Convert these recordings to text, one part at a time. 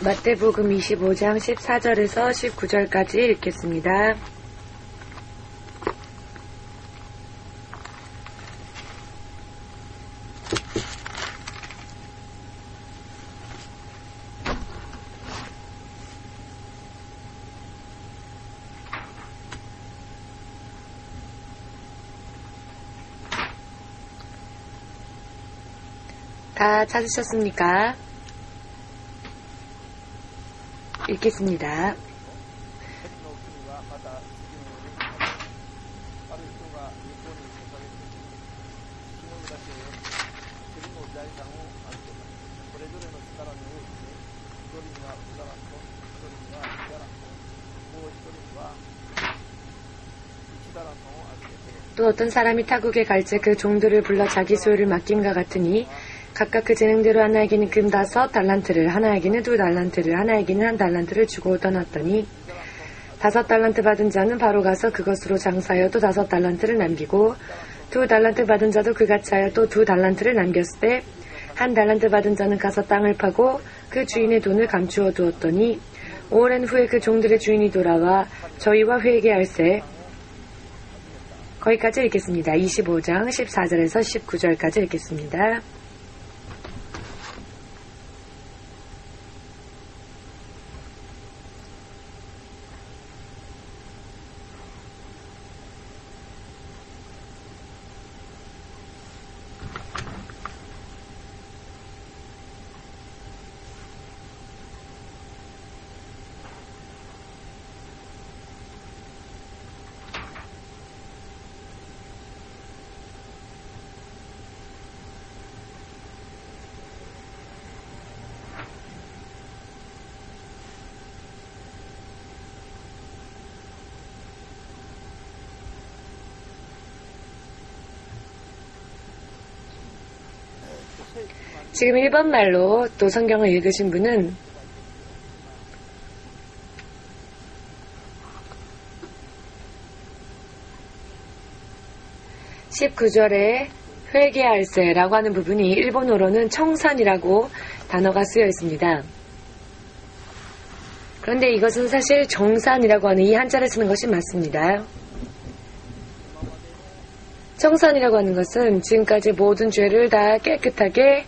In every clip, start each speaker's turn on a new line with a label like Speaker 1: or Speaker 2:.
Speaker 1: 마태복음 25장 14절에서 19절까지 읽겠습니다. 다 찾으셨습니까? 읽겠습니다. 또 어떤 사람이 타국에 갈새 그 종들을 불러 자기 소유를 맡김과 같으니 각각 그 재능대로 하나에게는 금 5 달란트를, 하나에게는 2 달란트를, 하나에게는 1 달란트를 주고 떠났더니 5 달란트 받은 자는 바로 가서 그것으로 장사하여 또 5 달란트를 남기고 2 달란트 받은 자도 그같이 하여 또 2 달란트를 남겼을 때 1 달란트 받은 자는 가서 땅을 파고 그 주인의 돈을 감추어 두었더니 오랜 후에 그 종들의 주인이 돌아와 저희와 회개할세. 거기까지 읽겠습니다. 25장 14절에서 19절까지 읽겠습니다. 지금 1번 말로 또 성경을 읽으신 분은 19절에 회개할세라고 하는 부분이 일본어로는 청산이라고 단어가 쓰여 있습니다. 그런데 이것은 사실 정산이라고 하는 이 한자를 쓰는 것이 맞습니다. 청산이라고 하는 것은 지금까지 모든 죄를 다 깨끗하게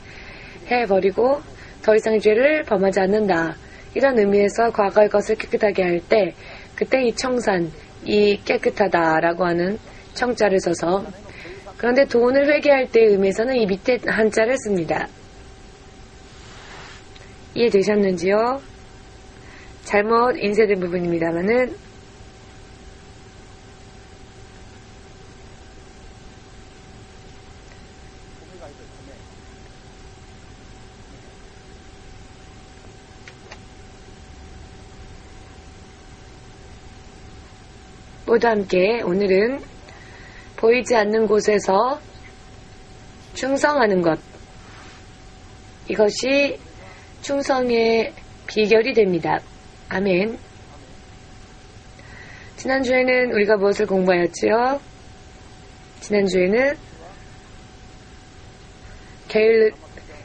Speaker 1: 해버리고 더 이상의 죄를 범하지 않는다. 이런 의미에서 과거의 것을 깨끗하게 할 때 그때 이 청산, 이 깨끗하다라고 하는 청자를 써서 그런데 돈을 회개할 때의 의미에서는 이 밑에 한자를 씁니다. 이해되셨는지요? 잘못 인쇄된 부분입니다만은 모두 함께 오늘은 보이지 않는 곳에서 충성하는 것, 이것이 충성의 비결이 됩니다. 아멘. 지난주에는 우리가 무엇을 공부하였지요? 지난주에는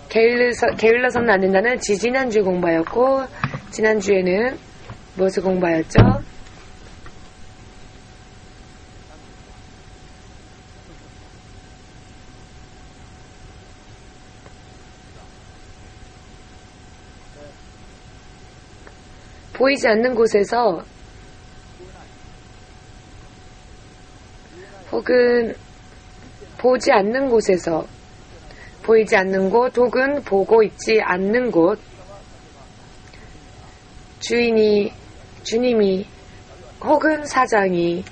Speaker 1: 게을러서는 안 된다는 지지난주 공부하였고, 지난주에는 무엇을 공부하였죠? 보이지 않는 곳에서 혹은 보지 않는 곳에서 보이지 않는 곳 혹은 보고 있지 않는 곳 주님이 혹은 사장이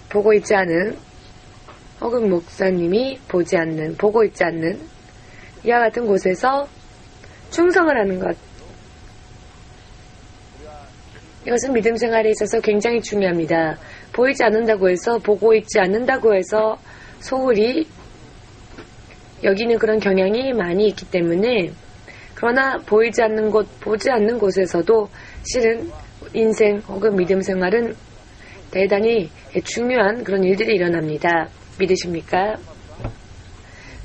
Speaker 1: 보고 있지 않은 혹은 목사님이 보지 않는 보고 있지 않는 이와 같은 곳에서 충성을 하는 것, 이것은 믿음 생활에 있어서 굉장히 중요합니다. 보이지 않는다고 해서 보고 있지 않는다고 해서 소홀히 여기는 그런 경향이 많이 있기 때문에 그러나 보이지 않는 곳, 보지 않는 곳에서도 실은 인생 혹은 믿음 생활은 대단히 중요한 그런 일들이 일어납니다. 믿으십니까?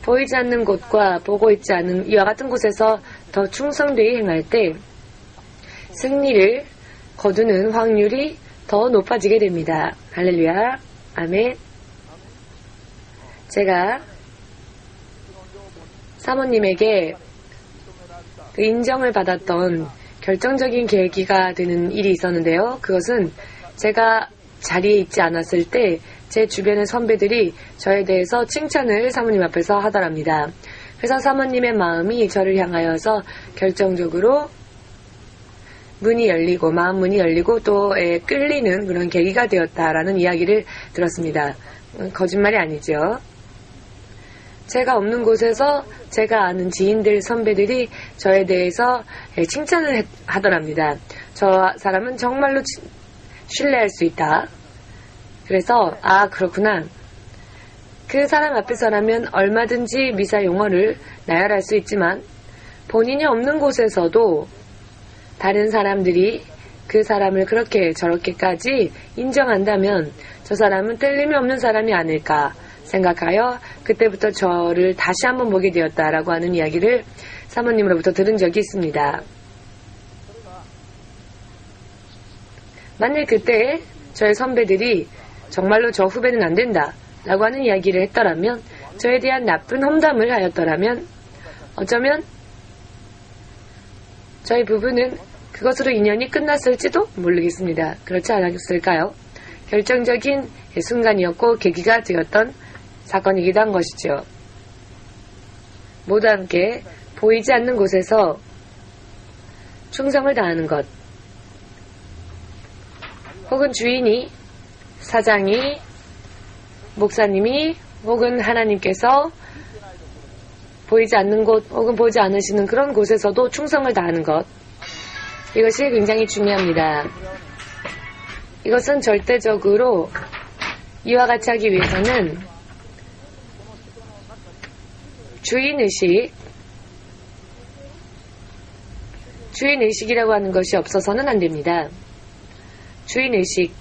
Speaker 1: 보이지 않는 곳과 보고 있지 않은 이와 같은 곳에서 더 충성되이 행할 때 승리를 거두는 확률이 더 높아지게 됩니다. 할렐루야. 아멘. 제가 사모님에게 그 인정을 받았던 결정적인 계기가 되는 일이 있었는데요. 그것은 제가 자리에 있지 않았을 때 제 주변의 선배들이 저에 대해서 칭찬을 사모님 앞에서 하더랍니다. 그래서 사모님의 마음이 저를 향하여서 결정적으로 마음 문이 열리고 또 끌리는 그런 계기가 되었다라는 이야기를 들었습니다. 거짓말이 아니죠. 제가 없는 곳에서 제가 아는 지인들, 선배들이 저에 대해서 칭찬을 하더랍니다. 저 사람은 정말로 신뢰할 수 있다. 그래서 그렇구나. 그 사람 앞에서라면 얼마든지 미사 용어를 나열할 수 있지만 본인이 없는 곳에서도 다른 사람들이 그 사람을 그렇게 저렇게까지 인정한다면 저 사람은 틀림이 없는 사람이 아닐까 생각하여 그때부터 저를 다시 한번 보게 되었다라고 하는 이야기를 사모님으로부터 들은 적이 있습니다. 만일 그때 저의 선배들이 정말로 저 후배는 안 된다 라고 하는 이야기를 했더라면, 저에 대한 나쁜 험담을 하였더라면 어쩌면 저희 부부는 그것으로 인연이 끝났을지도 모르겠습니다. 그렇지 않았을까요? 결정적인 순간이었고 계기가 되었던 사건이기도 한 것이죠. 모두 함께 보이지 않는 곳에서 충성을 다하는 것, 혹은 주인이, 사장이, 목사님이, 혹은 하나님께서 보이지 않는 곳 혹은 보지 않으시는 그런 곳에서도 충성을 다하는 것, 이것이 굉장히 중요합니다. 이것은 절대적으로 이와 같이 하기 위해서는 주인의식이라고 하는 것이 없어서는 안 됩니다. 주인의식이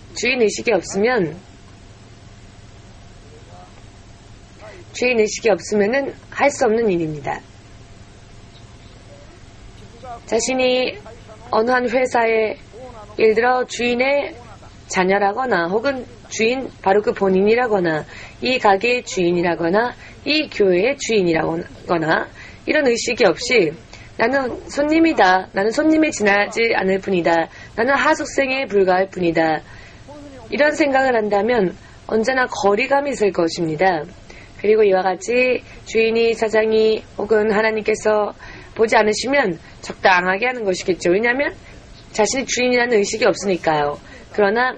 Speaker 1: 없으면은 할 수 없는 일입니다. 자신이 어느 한 회사에, 예를 들어 주인의 자녀라거나 혹은 주인 바로 그 본인이라거나 이 가게의 주인이라거나 이 교회의 주인이라거나 이런 의식이 없이 나는 손님이다, 나는 손님에 지나지 않을 뿐이다, 나는 하숙생에 불과할 뿐이다, 이런 생각을 한다면 언제나 거리감이 있을 것입니다. 그리고 이와 같이 주인이, 사장이 혹은 하나님께서 보지 않으시면 적당하게 하는 것이겠죠. 왜냐하면 자신이 주인이라는 의식이 없으니까요. 그러나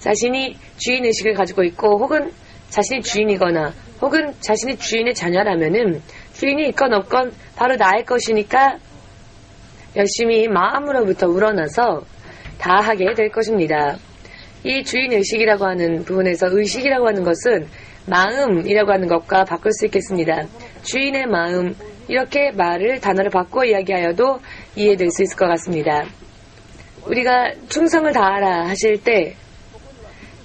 Speaker 1: 자신이 주인의식을 가지고 있고 혹은 자신이 주인이거나 혹은 자신이 주인의 자녀라면은 주인이 있건 없건 바로 나의 것이니까 열심히 마음으로부터 우러나서 다 하게 될 것입니다. 이 주인의식이라고 하는 부분에서 의식이라고 하는 것은 마음이라고 하는 것과 바꿀 수 있겠습니다. 주인의 마음, 이렇게 단어를 바꿔 이야기하여도 이해될 수 있을 것 같습니다. 우리가 충성을 다하라 하실 때,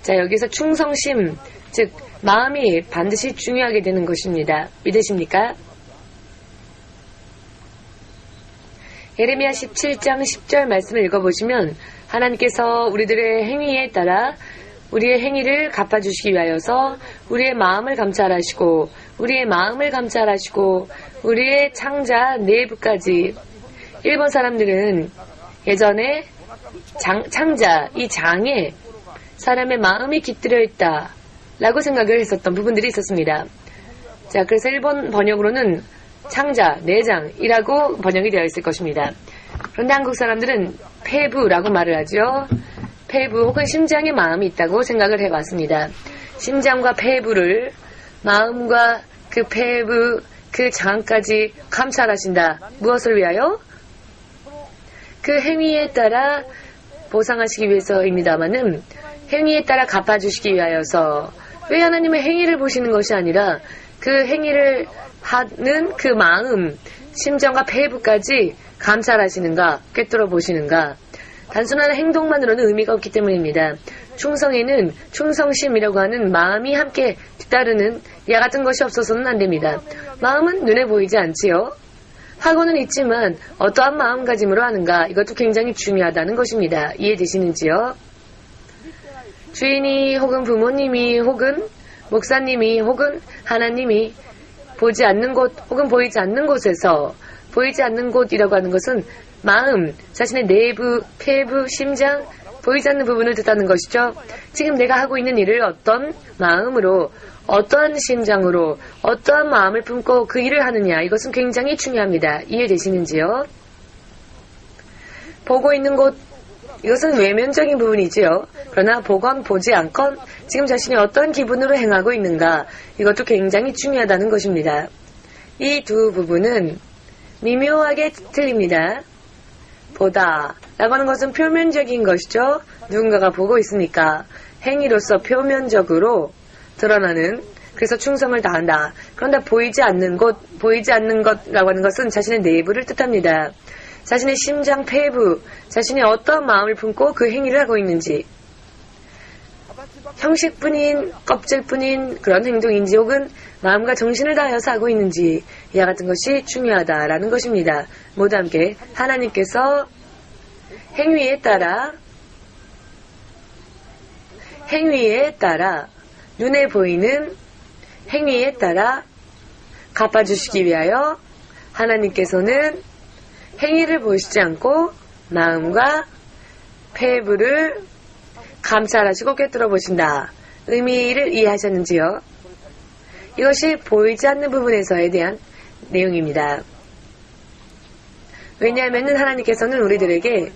Speaker 1: 자, 여기서 충성심, 즉 마음이 반드시 중요하게 되는 것입니다. 믿으십니까? 예레미야 17장 10절 말씀을 읽어보시면 하나님께서 우리들의 행위에 따라 우리의 행위를 갚아주시기 위하여서 우리의 마음을 감찰하시고 우리의 창자 내부까지. 일본 사람들은 예전에 창자, 이 장에 사람의 마음이 깃들여 있다 라고 생각을 했었던 부분들이 있었습니다. 자, 그래서 일본 번역으로는 창자, 내장이라고 번역이 되어 있을 것입니다. 그런데 한국 사람들은 폐부라고 말을 하죠. 폐부 혹은 심장에 마음이 있다고 생각을 해왔습니다. 심장과 폐부를, 마음과 그 폐부, 그 장까지 감찰하신다. 무엇을 위하여? 그 행위에 따라 보상하시기 위해서입니다마는, 행위에 따라 갚아주시기 위하여서. 왜 하나님의 행위를 보시는 것이 아니라 그 행위를 하는 그 마음, 심정과 폐부까지 감찰하시는가, 꿰뚫어 보시는가. 단순한 행동만으로는 의미가 없기 때문입니다. 충성에는 충성심이라고 하는 마음이 함께 뒤따르는 이와 같은 것이 없어서는 안 됩니다. 마음은 눈에 보이지 않지요. 하고는 있지만 어떠한 마음가짐으로 하는가, 이것도 굉장히 중요하다는 것입니다. 이해되시는지요? 주인이 혹은 부모님이 혹은 목사님이 혹은 하나님이 보지 않는 곳 혹은 보이지 않는 곳에서, 보이지 않는 곳이라고 하는 것은 마음, 자신의 내부, 폐부, 심장, 보이지 않는 부분을 뜻하는 것이죠. 지금 내가 하고 있는 일을 어떤 마음으로, 어떠한 심장으로, 어떠한 마음을 품고 그 일을 하느냐, 이것은 굉장히 중요합니다. 이해되시는지요? 보고 있는 곳, 이것은 외면적인 부분이지요. 그러나 보건 보지 않건 지금 자신이 어떤 기분으로 행하고 있는가, 이것도 굉장히 중요하다는 것입니다. 이 두 부분은 미묘하게 틀립니다. 보다 라고 하는 것은 표면적인 것이죠. 누군가가 보고 있으니까 행위로서 표면적으로 드러나는, 그래서 충성을 다한다. 그런데 보이지 않는 곳, 보이지 않는 것라고 하는 것은 자신의 내부를 뜻합니다. 자신의 심장, 폐부, 자신이 어떤 마음을 품고 그 행위를 하고 있는지, 형식뿐인, 껍질뿐인 그런 행동인지 혹은 마음과 정신을 다하여서 하고 있는지, 이와 같은 것이 중요하다라는 것입니다. 모두 함께 하나님께서 행위에 따라 눈에 보이는 행위에 따라 갚아주시기 위하여 하나님께서는 행위를 보시지 않고 마음과 폐부를 감찰하시고 꿰뚫어 보신다. 의미를 이해하셨는지요? 이것이 보이지 않는 부분에서에 대한 내용입니다. 왜냐하면 하나님께서는 우리들에게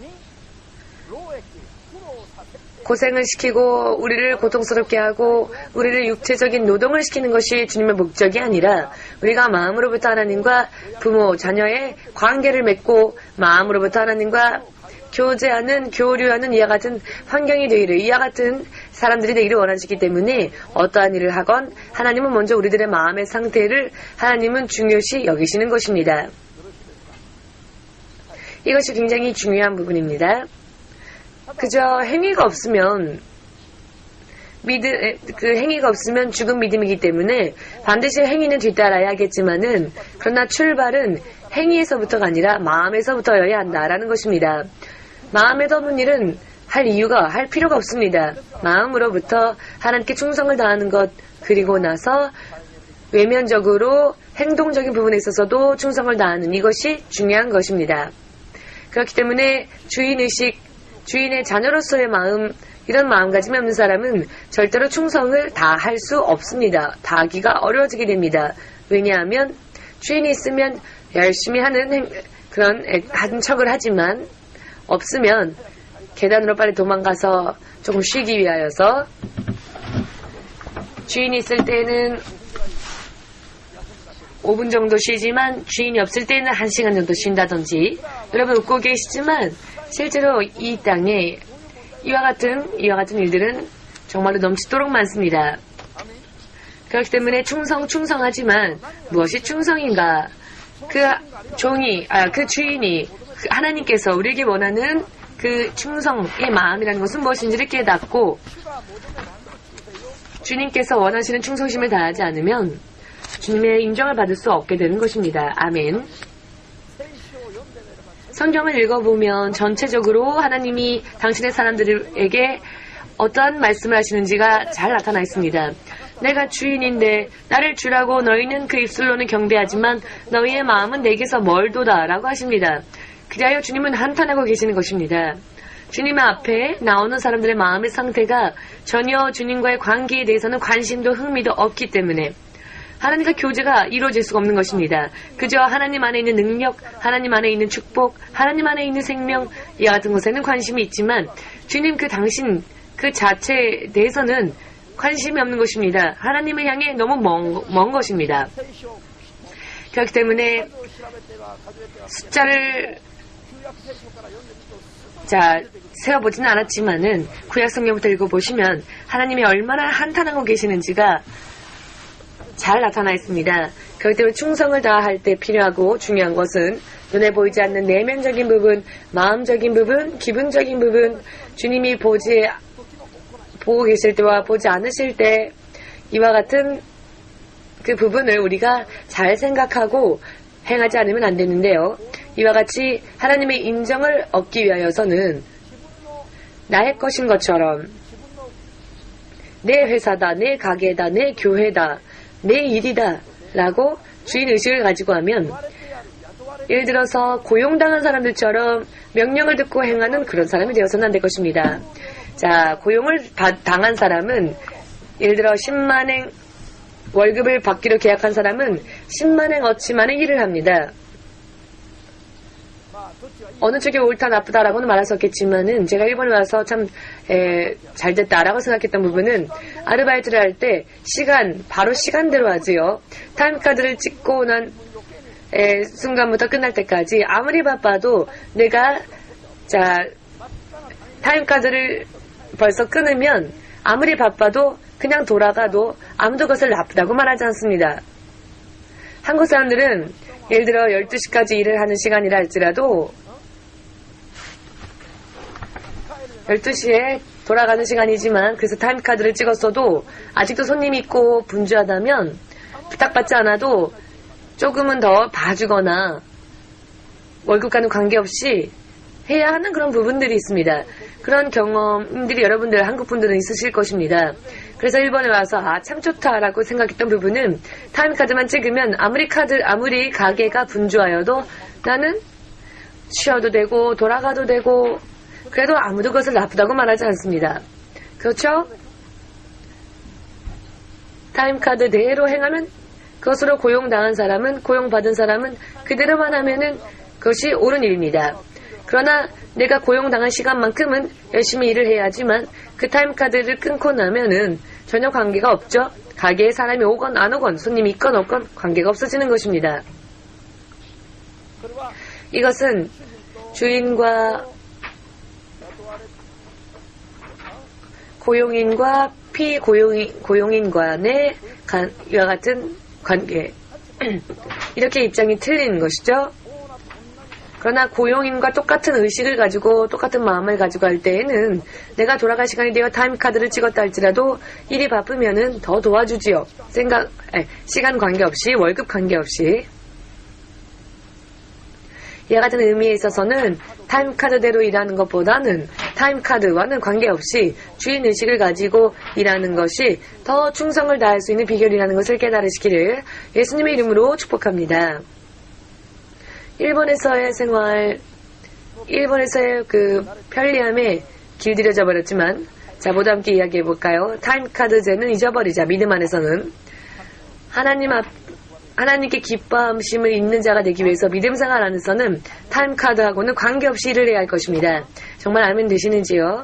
Speaker 1: 고생을 시키고 우리를 고통스럽게 하고 우리를 육체적인 노동을 시키는 것이 주님의 목적이 아니라, 우리가 마음으로부터 하나님과 부모, 자녀의 관계를 맺고 마음으로부터 하나님과 교제하는, 교류하는 이와 같은 환경이 되기를, 이와 같은 사람들이 되기를 원하시기 때문에 어떠한 일을 하건 하나님은 먼저 우리들의 마음의 상태를 하나님은 중요시 여기시는 것입니다. 이것이 굉장히 중요한 부분입니다. 그저 행위가 없으면 그 행위가 없으면 죽은 믿음이기 때문에 반드시 행위는 뒤따라야 하겠지만은, 그러나 출발은 행위에서부터가 아니라 마음에서부터여야 한다라는 것입니다. 마음에 덮는 일은 할 필요가 없습니다. 마음으로부터 하나님께 충성을 다하는 것, 그리고 나서 외면적으로 행동적인 부분에 있어서도 충성을 다하는, 이것이 중요한 것입니다. 그렇기 때문에 주인의식, 주인의 자녀로서의 마음, 이런 마음가짐이 없는 사람은 절대로 충성을 다할 수 없습니다. 다하기가 어려워지게 됩니다. 왜냐하면 주인이 있으면 열심히 하는 그런 척을 하지만, 없으면 계단으로 빨리 도망가서 조금 쉬기 위하여서, 주인이 있을 때는 5분 정도 쉬지만 주인이 없을 때는 1시간 정도 쉰다든지, 여러분 웃고 계시지만 실제로 이 땅에 이와 같은 일들은 정말로 넘치도록 많습니다. 그렇기 때문에 충성하지만 무엇이 충성인가? 그 주인이, 하나님께서 우리에게 원하는 그 충성의 마음이라는 것은 무엇인지를 깨닫고, 주님께서 원하시는 충성심을 다하지 않으면 주님의 인정을 받을 수 없게 되는 것입니다. 아멘. 성경을 읽어보면 전체적으로 하나님이 당신의 사람들에게 어떠한 말씀을 하시는지가 잘 나타나 있습니다. 내가 주인인데 나를 주라고 너희는 그 입술로는 경배하지만 너희의 마음은 내게서 멀도다 라고 하십니다. 그리하여 주님은 한탄하고 계시는 것입니다. 주님 앞에 나오는 사람들의 마음의 상태가 전혀 주님과의 관계에 대해서는 관심도 흥미도 없기 때문에 하나님과 교제가 이루어질 수가 없는 것입니다. 그저 하나님 안에 있는 능력, 하나님 안에 있는 축복, 하나님 안에 있는 생명, 이와 같은 것에는 관심이 있지만 주님 당신 그 자체에 대해서는 관심이 없는 것입니다. 하나님을 향해 너무 먼 것입니다. 그렇기 때문에 숫자를 세어보지는 않았지만은 구약 성경부터 읽어보시면 하나님이 얼마나 한탄하고 계시는지가 잘 나타나 있습니다. 그렇기 때문에 충성을 다할 때 필요하고 중요한 것은 눈에 보이지 않는 내면적인 부분, 마음적인 부분, 기분적인 부분, 주님이 보지 보고 계실 때와 보지 않으실 때 이와 같은 그 부분을 우리가 잘 생각하고 행하지 않으면 안 되는데요. 이와 같이 하나님의 인정을 얻기 위하여서는 나의 것인 것처럼 내 회사다, 내 가게다, 내 교회다, 내 일이다 라고 주인의식을 가지고 하면 예를 들어서 고용당한 사람들처럼 명령을 듣고 행하는 그런 사람이 되어서는 안 될 것입니다. 자, 고용을 당한 사람은 예를 들어 10만행 월급을 받기로 계약한 사람은 10만행 어치만의 일을 합니다. 어느 쪽이 옳다 나쁘다라고는 말할 수 없겠지만은 제가 일본에 와서 참 잘됐다라고 생각했던 부분은 아르바이트를 할 때 바로 시간대로 하지요. 타임카드를 찍고 난 순간부터 끝날 때까지 아무리 바빠도 내가 타임카드를 벌써 끊으면 아무리 바빠도 그냥 돌아가도 아무도 그것을 나쁘다고 말하지 않습니다. 한국 사람들은 예를 들어 12시까지 일을 하는 시간이라 할지라도 12시에 돌아가는 시간이지만 그래서 타임카드를 찍었어도 아직도 손님이 있고 분주하다면 부탁받지 않아도 조금은 더 봐주거나 월급과는 관계없이 해야 하는 그런 부분들이 있습니다. 그런 경험들이 여러분들 한국분들은 있으실 것입니다. 그래서 일본에 와서 참 좋다라고 생각했던 부분은 타임카드만 찍으면 아무리 가게가 분주하여도 나는 쉬어도 되고 돌아가도 되고 그래도 아무도 그것을 나쁘다고 말하지 않습니다. 그렇죠? 타임카드대로 행하면 그것으로 고용당한 사람은 고용받은 사람은 그대로만 하면은 그것이 옳은 일입니다. 그러나 내가 고용당한 시간만큼은 열심히 일을 해야지만 그 타임카드를 끊고 나면은 전혀 관계가 없죠. 가게에 사람이 오건 안 오건 손님이 있건 없건 관계가 없어지는 것입니다. 이것은 주인과 고용인과 피고용인 간의 이와 같은 관계 이렇게 입장이 틀린 것이죠. 그러나 고용인과 똑같은 의식을 가지고 똑같은 마음을 가지고 할 때에는 내가 돌아갈 시간이 되어 타임카드를 찍었다 할지라도 일이 바쁘면은 더 도와주지요. 시간 관계없이 월급 관계없이 이와 같은 의미에 있어서는 타임카드대로 일하는 것보다는 타임카드와는 관계없이 주인의식을 가지고 일하는 것이 더 충성을 다할 수 있는 비결이라는 것을 깨달으시기를 예수님의 이름으로 축복합니다. 일본에서의 생활, 일본에서의 그 편리함에 길들여져 버렸지만 자, 모두 함께 이야기해 볼까요? 타임카드제는 잊어버리자. 믿음 안에서는 하나님께 기뻐하심을 있는 자가 되기 위해서 믿음 생활 안에서는 타임카드하고는 관계없이 일을 해야 할 것입니다. 정말 아멘 되시는지요?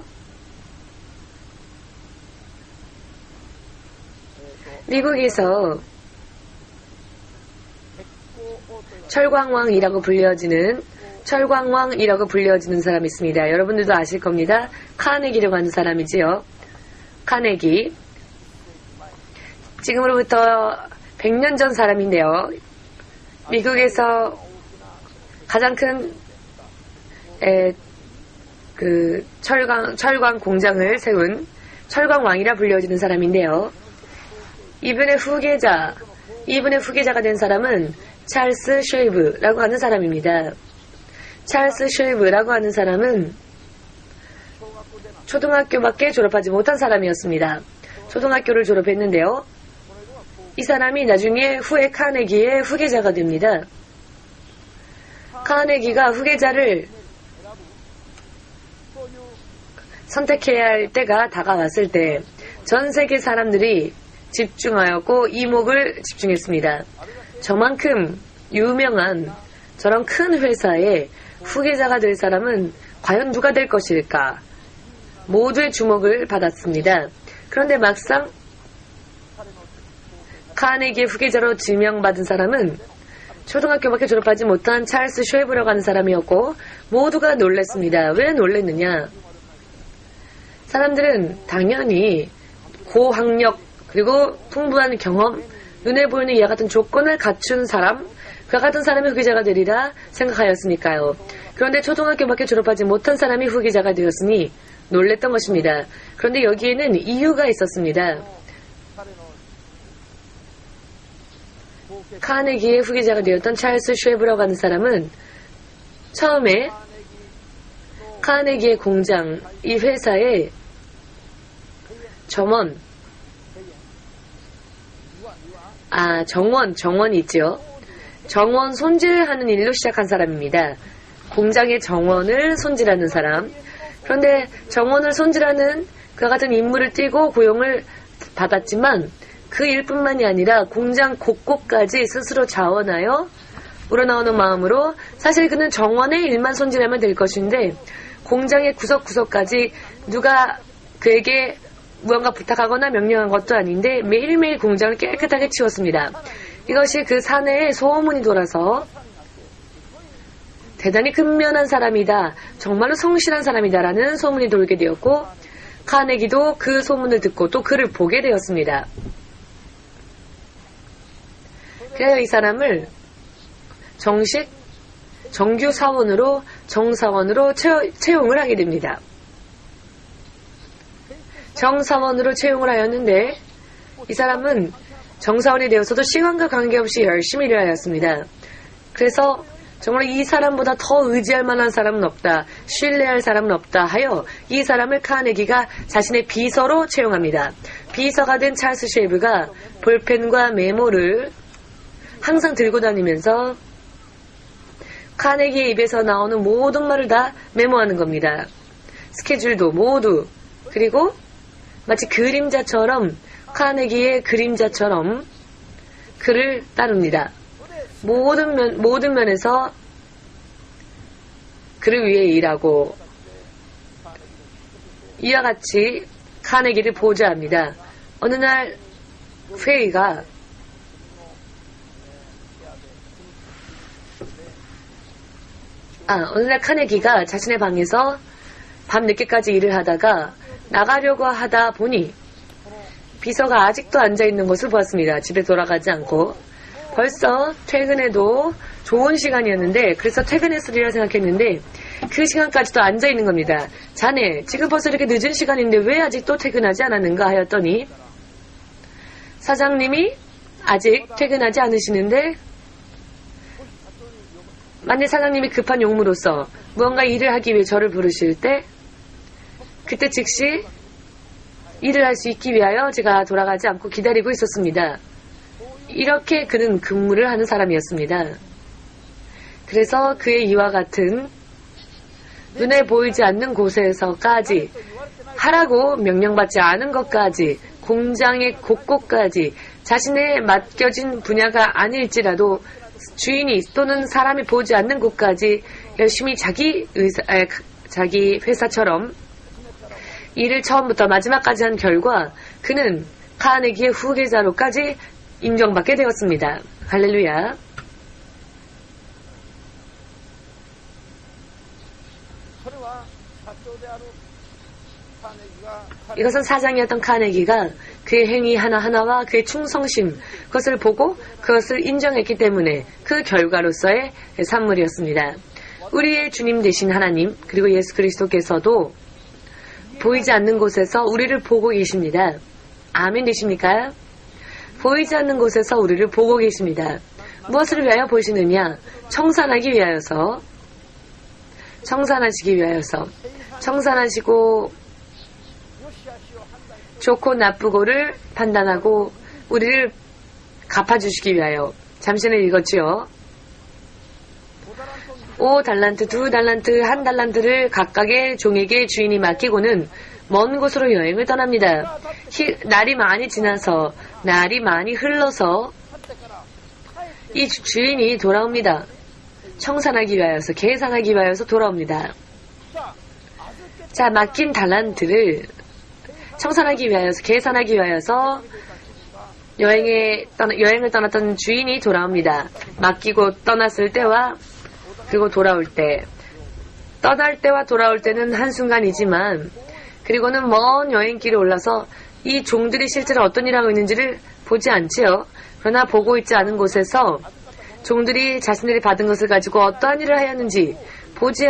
Speaker 1: 미국에서 철광왕이라고 불려지는 사람이 있습니다. 여러분들도 아실 겁니다. 카네기라고 하는 사람이지요. 카네기. 지금으로부터 100년 전 사람인데요. 미국에서 가장 큰 철광 공장을 세운 철광왕이라 불려지는 사람인데요. 이분의 후계자가 된 사람은 찰스 쉐이브라고 하는 사람입니다. 찰스 쉐이브라고 하는 사람은 초등학교밖에 졸업하지 못한 사람이었습니다. 초등학교를 졸업했는데요. 이 사람이 나중에 후에 카네기의 후계자가 됩니다. 카네기가 후계자를 선택해야 할 때가 다가왔을 때 전 세계 사람들이 집중하였고 이목을 집중했습니다. 저만큼 유명한 저런 큰 회사의 후계자가 될 사람은 과연 누가 될 것일까? 모두의 주목을 받았습니다. 그런데 막상 카네기의 후계자로 지명받은 사람은 초등학교밖에 졸업하지 못한 찰스 쉐이브라고 하는 사람이었고 모두가 놀랐습니다. 왜 놀랐느냐? 사람들은 당연히 고학력 그리고 풍부한 경험, 눈에 보이는 이와 같은 조건을 갖춘 사람, 그와 같은 사람이 후계자가 되리라 생각하였으니까요. 그런데 초등학교밖에 졸업하지 못한 사람이 후계자가 되었으니 놀랬던 것입니다. 그런데 여기에는 이유가 있었습니다. 카네기의 후계자가 되었던 찰스 쉐브라고 하는 사람은 처음에 카네기의 공장, 이 회사의 정원이 있죠. 정원 손질하는 일로 시작한 사람입니다. 공장의 정원을 손질하는 사람. 그런데 정원을 손질하는 그와 같은 임무를 띠고 고용을 받았지만 그 일뿐만이 아니라 공장 곳곳까지 스스로 자원하여 우러나오는 마음으로 사실 그는 정원의 일만 손질하면 될 것인데 공장의 구석구석까지 누가 그에게 무언가 부탁하거나 명령한 것도 아닌데 매일매일 공장을 깨끗하게 치웠습니다. 이것이 그 사내에 소문이 돌아서 대단히 근면한 사람이다, 정말로 성실한 사람이다라는 소문이 돌게 되었고 카네기도 그 소문을 듣고 또 그를 보게 되었습니다. 그래서 이 사람을 정규 사원으로 정사원으로 채용을 하게 됩니다. 정사원으로 채용을 하였는데 이 사람은 정사원이 되어서도 시간과 관계없이 열심히 일을 하였습니다. 그래서 정말 이 사람보다 더 의지할 만한 사람은 없다, 신뢰할 사람은 없다 하여 이 사람을 카네기가 자신의 비서로 채용합니다. 비서가 된 찰스 쉐이브가 볼펜과 메모를 항상 들고 다니면서 카네기의 입에서 나오는 모든 말을 다 메모하는 겁니다. 스케줄도 모두. 그리고 마치 그림자처럼, 카네기의 그림자처럼 그를 따릅니다. 모든 면에서 그를 위해 일하고 이와 같이 카네기를 보좌합니다. 어느 날 회의가 어느 날 카네기가 자신의 방에서 밤 늦게까지 일을 하다가 나가려고 하다 보니 비서가 아직도 앉아있는 것을 보았습니다. 집에 돌아가지 않고. 벌써 퇴근해도 좋은 시간이었는데 그래서 퇴근했으리라 생각했는데 그 시간까지도 앉아있는 겁니다. 자네, 지금 벌써 이렇게 늦은 시간인데 왜 아직도 퇴근하지 않았는가 하였더니 사장님이 아직 퇴근하지 않으시는데 만일 사장님이 급한 용무로서 무언가 일을 하기 위해 저를 부르실 때 그때 즉시 일을 할 수 있기 위하여 제가 돌아가지 않고 기다리고 있었습니다. 이렇게 그는 근무를 하는 사람이었습니다. 그래서 그의 이와 같은 눈에 보이지 않는 곳에서까지 하라고 명령받지 않은 것까지 공장의 곳곳까지 자신의 맡겨진 분야가 아닐지라도 주인이 또는 사람이 보지 않는 곳까지 열심히 자기 회사처럼 일을 처음부터 마지막까지 한 결과 그는 카네기의 후계자로까지 인정받게 되었습니다. 할렐루야. 이것은 사장이었던 카네기가 그의 행위 하나하나와 그의 충성심, 그것을 보고 그것을 인정했기 때문에 그 결과로서의 산물이었습니다. 우리의 주님 되신 하나님, 그리고 예수 그리스도께서도 보이지 않는 곳에서 우리를 보고 계십니다. 아멘 되십니까? 보이지 않는 곳에서 우리를 보고 계십니다. 무엇을 위하여 보시느냐? 청산하기 위하여서, 청산하시기 위하여서, 청산하시고 좋고 나쁘고를 판단하고 우리를 갚아주시기 위하여. 잠시 전에 읽었지요. 5달란트, 2달란트, 1달란트를 각각의 종에게 주인이 맡기고는 먼 곳으로 여행을 떠납니다. 날이 많이 지나서, 날이 많이 흘러서 이 주인이 돌아옵니다. 청산하기 위하여서, 계산하기 위하여서 돌아옵니다. 자, 맡긴 달란트를 청산하기 위하여서, 계산하기 위하여서 여행을 떠났던 주인이 돌아옵니다. 맡기고 떠났을 때와 그리고 돌아올 때, 떠날 때와 돌아올 때는 한순간이지만 그리고는 먼 여행길에 올라서 이 종들이 실제로 어떤 일을 하고 있는지를 보지 않지요. 그러나 보고 있지 않은 곳에서 종들이 자신들이 받은 것을 가지고 어떠한 일을 하였는지 보지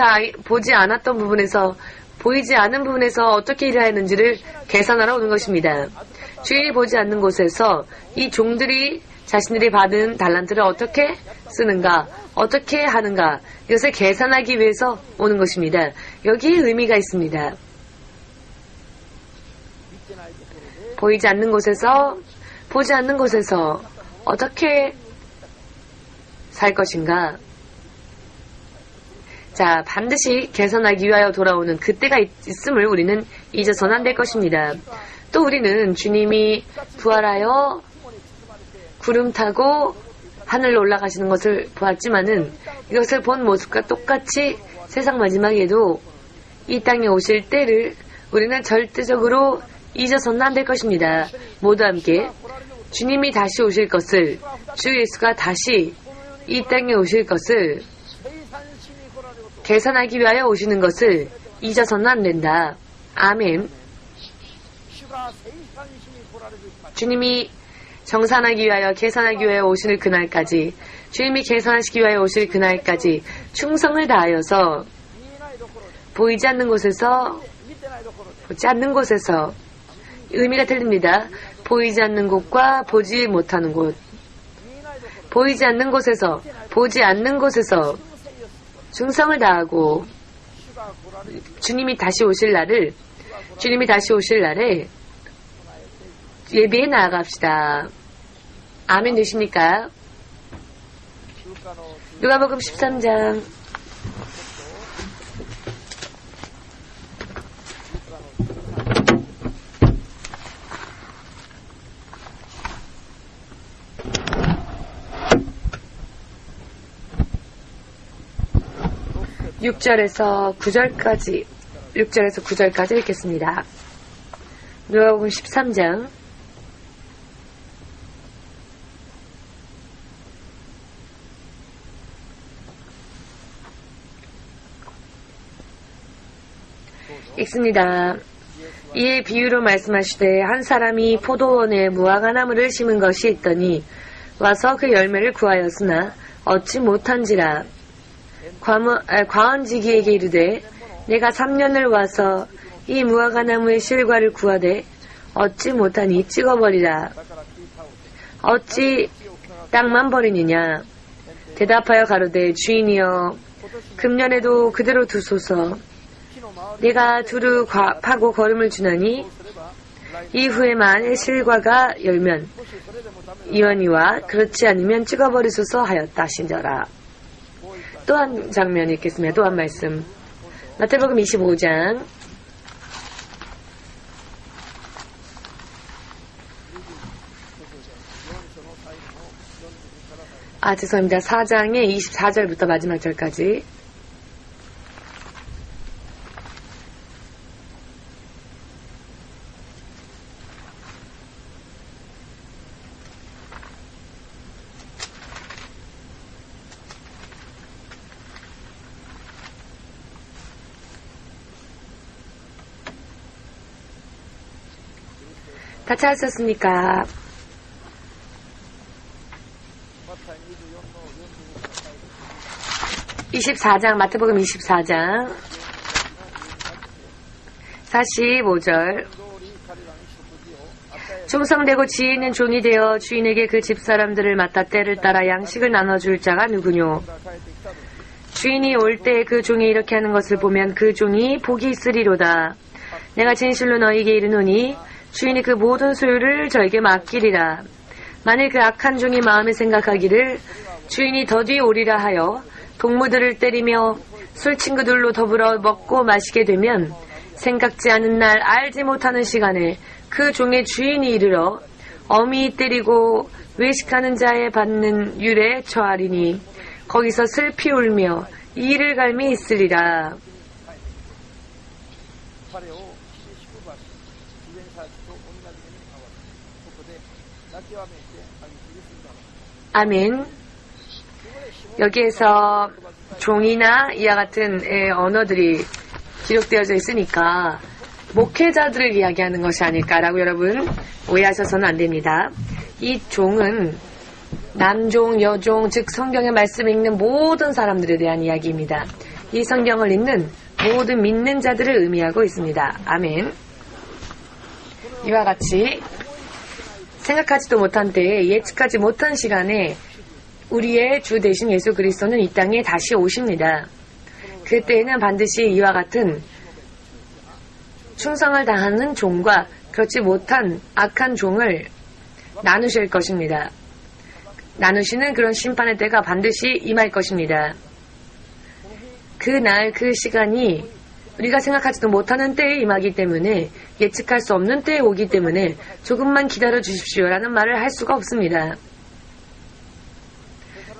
Speaker 1: 않았던 부분에서 보이지 않는 부분에서 어떻게 일을 하는지를 계산하러 오는 것입니다. 주인이 보지 않는 곳에서 이 종들이 자신들이 받은 달란트를 어떻게 쓰는가, 어떻게 하는가, 이것을 계산하기 위해서 오는 것입니다. 여기에 의미가 있습니다. 보이지 않는 곳에서, 보지 않는 곳에서 어떻게 살 것인가. 자, 반드시 계산하기 위하여 돌아오는 그때가 있음을 우리는 잊어서는 안 될 것입니다. 또 우리는 주님이 부활하여 구름 타고 하늘로 올라가시는 것을 보았지만은 이것을 본 모습과 똑같이 세상 마지막에도 이 땅에 오실 때를 우리는 절대적으로 잊어서는 안 될 것입니다. 모두 함께 주님이 다시 오실 것을, 주 예수가 다시 이 땅에 오실 것을 계산하기 위하여 오시는 것을 잊어서는 안 된다. 아멘. 주님이 정산하기 위하여 계산하기 위하여 오실 그날까지, 주님이 계산하시기 위하여 오실 그날까지 충성을 다하여서 보이지 않는 곳에서, 보지 않는 곳에서, 의미가 틀립니다. 보이지 않는 곳과 보지 못하는 곳, 보이지 않는 곳에서, 보지 않는 곳에서 충성을 다하고 주님이 다시 오실 날에 예배에 나아갑시다. 아멘 되십니까? 누가복음 13장 6절에서 9절까지 읽겠습니다. 누가복음 13장 읽습니다. 이에 비유로 말씀하시되 한 사람이 포도원에 무화과 나무를 심은 것이 있더니 와서 그 열매를 구하였으나 얻지 못한지라. 과언지기에게 이르되 내가 3년을 와서 이 무화과 나무의 실과를 구하되 얻지 못하니 찍어버리라. 어찌 땅만 버리느냐. 대답하여 가로되 주인이여 금년에도 그대로 두소서. 내가 두루 파고 거름을 주나니 이후에 만일 실과가 열면 이원이와 그렇지 않으면 찍어버리소서 하였다 하신저라. 또 한 장면 읽겠습니다. 또 한 말씀. 마태복음 25장 4장의 24절부터 마지막 절까지. 다 찾으셨습니까? 마태복음 24장 45절. 충성되고 지혜 있는 종이 되어 주인에게 그 집사람들을 맡아 때를 따라 양식을 나눠줄 자가 누구뇨? 주인이 올 때 그 종이 이렇게 하는 것을 보면 그 종이 복이 있으리로다. 내가 진실로 너희에게 이르노니 주인이 그 모든 소유를 저에게 맡기리라. 만일 그 악한 종이 마음에 생각하기를 주인이 더디 오리라 하여 동무들을 때리며 술 친구들로 더불어 먹고 마시게 되면 생각지 않은 날 알지 못하는 시간에 그 종의 주인이 이르러 어미 때리고 외식하는 자에 받는 율에 처하리니 거기서 슬피 울며 이를 갈미 있으리라. 아멘. 여기에서 종이나 이와 같은 언어들이 기록되어져 있으니까 목회자들을 이야기하는 것이 아닐까라고 여러분 오해하셔서는 안 됩니다. 이 종은 남종, 여종, 즉 성경의 말씀을 읽는 모든 사람들에 대한 이야기입니다. 이 성경을 읽는 모든 믿는 자들을 의미하고 있습니다. 아멘. 이와 같이 생각하지도 못한 때에 예측하지 못한 시간에 우리의 주 대신 예수 그리스도는 이 땅에 다시 오십니다. 그때에는 반드시 이와 같은 충성을 다하는 종과 그렇지 못한 악한 종을 나누실 것입니다. 나누시는 그런 심판의 때가 반드시 임할 것입니다. 그날 그 시간이 우리가 생각하지도 못하는 때에 임하기 때문에 예측할 수 없는 때에 오기 때문에 조금만 기다려 주십시오라는 말을 할 수가 없습니다.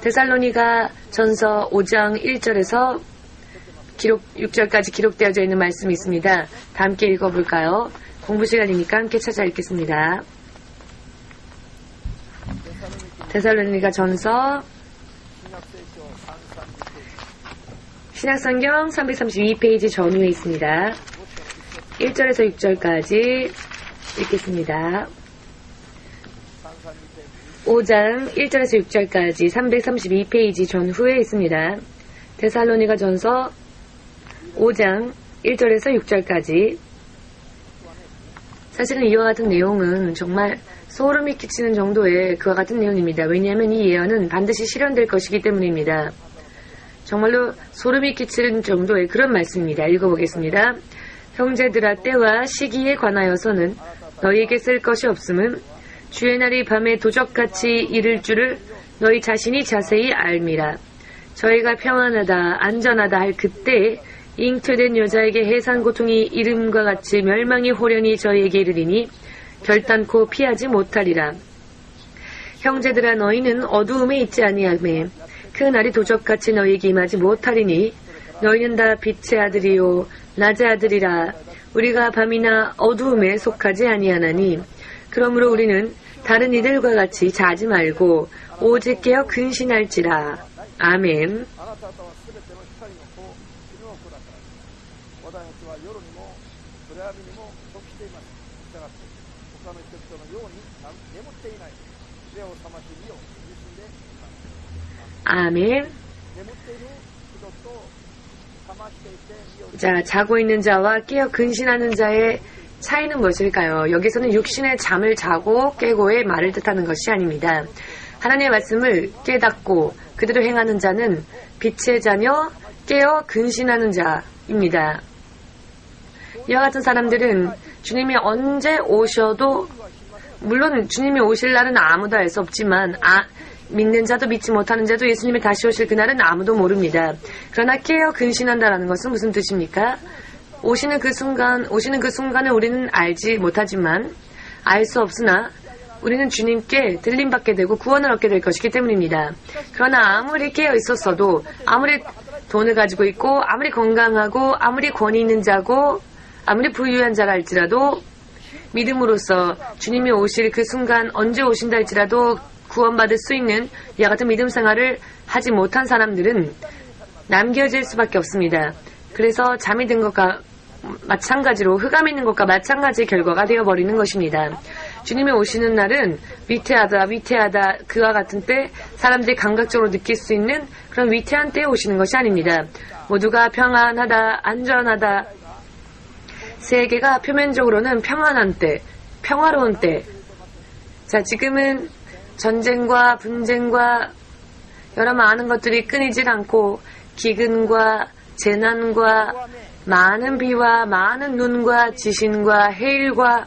Speaker 1: 데살로니가 전서 5장 1절에서 6절까지 기록되어져 있는 말씀이 있습니다. 다 함께 읽어볼까요? 공부 시간이니까 함께 찾아 읽겠습니다. 데살로니가 전서 신약성경 332페이지 전후에 있습니다. 1절에서 6절까지 읽겠습니다. 5장 1절에서 6절까지 332페이지 전후에 있습니다. 데살로니가 전서 5장 1절에서 6절까지. 사실은 이와 같은 내용은 정말 소름이 끼치는 정도의 그와 같은 내용입니다. 왜냐하면 이 예언은 반드시 실현될 것이기 때문입니다. 정말로 소름이 끼치는 정도의 그런 말씀입니다. 읽어보겠습니다. 형제들아, 때와 시기에 관하여서는 너희에게 쓸 것이 없음은 주의 날이 밤에 도적같이 이를 줄을 너희 자신이 자세히 알미라. 저희가 평안하다 안전하다 할 그때에 잉태된 여자에게 해산 고통이 이름과 같이 멸망이 호련히 저희에게 이르리니 결단코 피하지 못하리라. 형제들아, 너희는 어두움에 있지 아니하매 그 날이 도적같이 너희에게 임하지 못하리니 너희는 다 빛의 아들이요 낮의 아들이라. 우리가 밤이나 어두움에 속하지 아니하나니 그러므로 우리는 다른 이들과 같이 자지 말고 오직 깨어 근신할지라. 아멘. 아멘. 자, 자고 있는 자와 깨어 근신하는 자의 차이는 무엇일까요? 여기서는 육신의 잠을 자고 깨고의 말을 뜻하는 것이 아닙니다. 하나님의 말씀을 깨닫고 그대로 행하는 자는 빛의 자며 깨어 근신하는 자입니다. 이와 같은 사람들은 주님이 언제 오셔도, 물론 주님이 오실 날은 아무도 알 수 없지만 믿는 자도 믿지 못하는 자도 예수님이 다시 오실 그날은 아무도 모릅니다. 그러나 깨어 근신한다라는 것은 무슨 뜻입니까? 오시는 그 순간을 우리는 알지 못하지만 알 수 없으나 우리는 주님께 들림받게 되고 구원을 얻게 될 것이기 때문입니다. 그러나 아무리 깨어 있었어도, 아무리 돈을 가지고 있고, 아무리 건강하고, 아무리 권위 있는 자고, 아무리 부유한 자라 할지라도 믿음으로써 주님이 오실 그 순간 언제 오신다 할지라도 구원받을 수 있는 이와 같은 믿음 생활을 하지 못한 사람들은 남겨질 수밖에 없습니다. 그래서 잠이 든 것과 마찬가지로 흑암이 있는 것과 마찬가지의 결과가 되어버리는 것입니다. 주님이 오시는 날은 위태하다 그와 같은 때 사람들이 감각적으로 느낄 수 있는 그런 위태한 때에 오시는 것이 아닙니다. 모두가 평안하다 안전하다, 세계가 표면적으로는 평안한 때, 평화로운 때. 자, 지금은 전쟁과 분쟁과 여러 많은 것들이 끊이질 않고 기근과 재난과 많은 비와 많은 눈과 지신과 해일과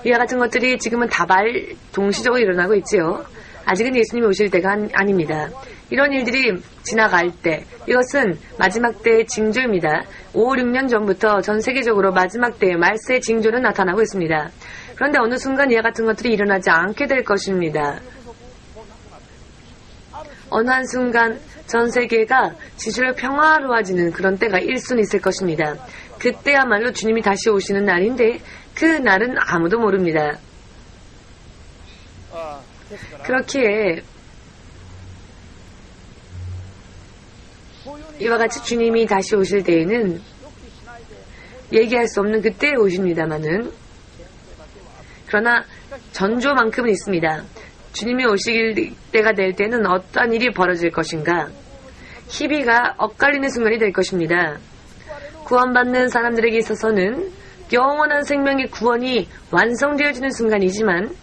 Speaker 1: 이와 같은 것들이 지금은 다발 동시적으로 일어나고 있지요. 아직은 예수님이 오실 때가 아닙니다. 이런 일들이 지나갈 때, 이것은 마지막 때의 징조입니다. 5, 6년 전부터 전 세계적으로 마지막 때의 말세의 징조는 나타나고 있습니다. 그런데 어느 순간 이와 같은 것들이 일어나지 않게 될 것입니다. 어느 한순간 전 세계가 지수로 평화로워지는 그런 때가 일순 있을 것입니다. 그때야말로 주님이 다시 오시는 날인데 그 날은 아무도 모릅니다. 그렇기에 이와 같이 주님이 다시 오실 때에는 얘기할 수 없는 그때에 오십니다마는, 그러나 전조만큼은 있습니다. 주님이 오실 때가 될 때는 어떠한 일이 벌어질 것인가. 희비가 엇갈리는 순간이 될 것입니다. 구원받는 사람들에게 있어서는 영원한 생명의 구원이 완성되어지는 순간이지만